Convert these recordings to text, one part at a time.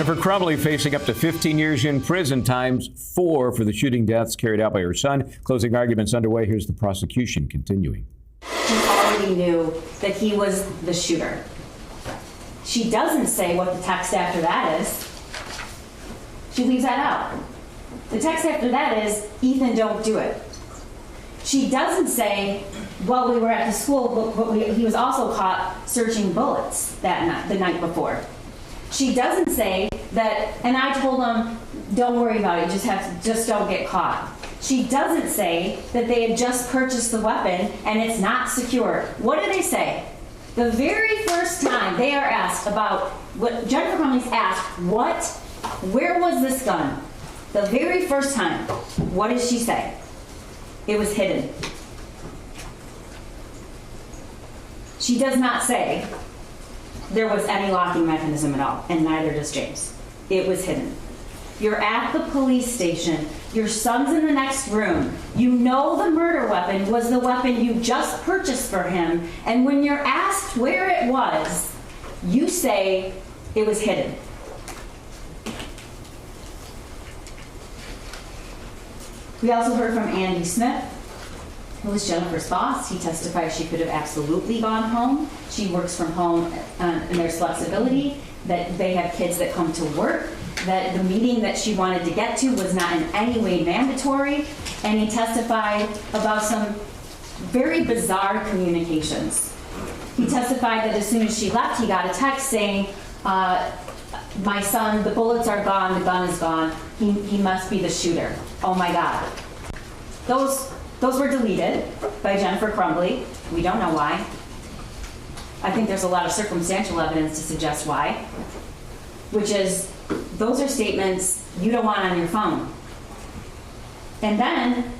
Jennifer Crumbley facing up to 15 years in prison, times 4 for the shooting deaths carried out by her son. Closing arguments underway. Here's the prosecution continuing. She already knew that he was the shooter. She doesn't say what the text after that is. She leaves that out. The text after that is, Ethan, don't do it. She doesn't say, well, we were at the school, but he was also caught searching bullets that night, the night before. She doesn't say that, and I told him, don't worry about it, just don't get caught. She doesn't say that they had just purchased the weapon and it's not secure. What do they say? The very first time they are asked about what Jennifer Crumbley's asked, where was this gun? The very first time, what does she say? It was hidden. She does not say there was any locking mechanism at all, and neither does James. It was hidden. You're at the police station. Your son's in the next room. You know the murder weapon was the weapon you just purchased for him, and when you're asked where it was, you say it was hidden. We also heard from Andy Smith, who was Jennifer's boss. He testified she could have absolutely gone home. She works from home, and there's flexibility, that they have kids that come to work, that the meeting that she wanted to get to was not in any way mandatory, and he testified about some very bizarre communications. He testified that as soon as she left, he got a text saying, my son, the bullets are gone, the gun is gone, he must be the shooter. Oh my God. Those were deleted by Jennifer Crumbley. We don't know why. I think there's a lot of circumstantial evidence to suggest why, which is those are statements you don't want on your phone. And then,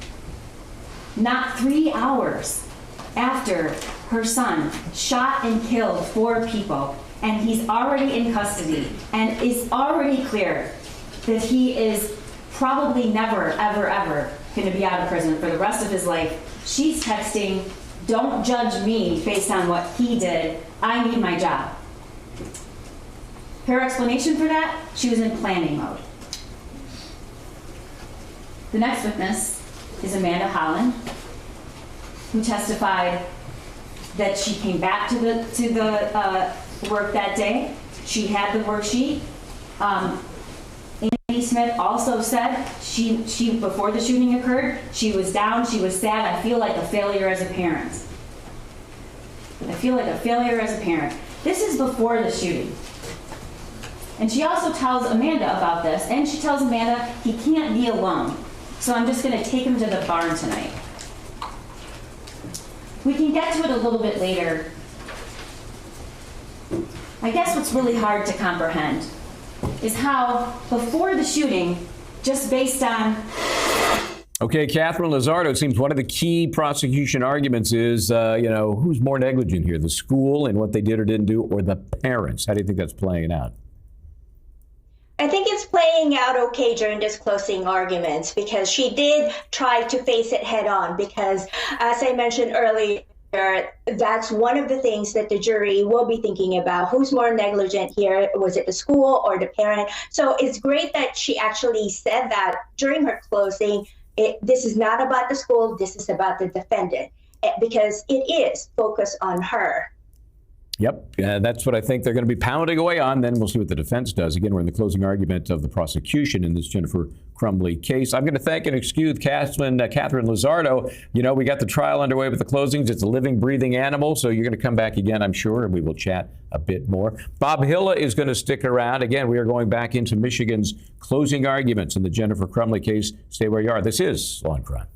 not 3 hours after her son shot and killed 4 people, and he's already in custody, and it's already clear that he is probably never, ever, ever going to be out of prison for the rest of his life. She's texting, don't judge me based on what he did. I need my job. Her explanation for that, she was in planning mode. The next witness is Amanda Holland, who testified that she came back to the work that day. She had the worksheet. Andy Smith also said she before the shooting occurred, she was down, she was sad. I feel like a failure as a parent. I feel like a failure as a parent. This is before the shooting. And she also tells Amanda about this, and she tells Amanda he can't be alone. So I'm just going to take him to the barn tonight. We can get to it a little bit later. I guess what's really hard to comprehend is how, before the shooting, just based on... Okay, Katherine Lizardo, seems one of the key prosecution arguments is, who's more negligent here, the school and what they did or didn't do, or the parents? How do you think that's playing out? I think it's playing out okay during this closing arguments, because she did try to face it head on, because as I mentioned earlier, that's one of the things that the jury will be thinking about. Who's more negligent here? Was it the school or the parent? So it's great that she actually said that during her closing. This is not about the school, this is about the defendant, because it is focused on her. Yep, that's what I think they're going to be pounding away on. Then we'll see what the defense does. Again, we're in the closing argument of the prosecution in this Jennifer Crumbley case. I'm going to thank and excuse Katherine Lizardo. We got the trial underway with the closings. It's a living, breathing animal, so you're going to come back again, I'm sure, and we will chat a bit more. Bob Hilla is going to stick around. Again, we are going back into Michigan's closing arguments in the Jennifer Crumbley case. Stay where you are. This is Law and Crime.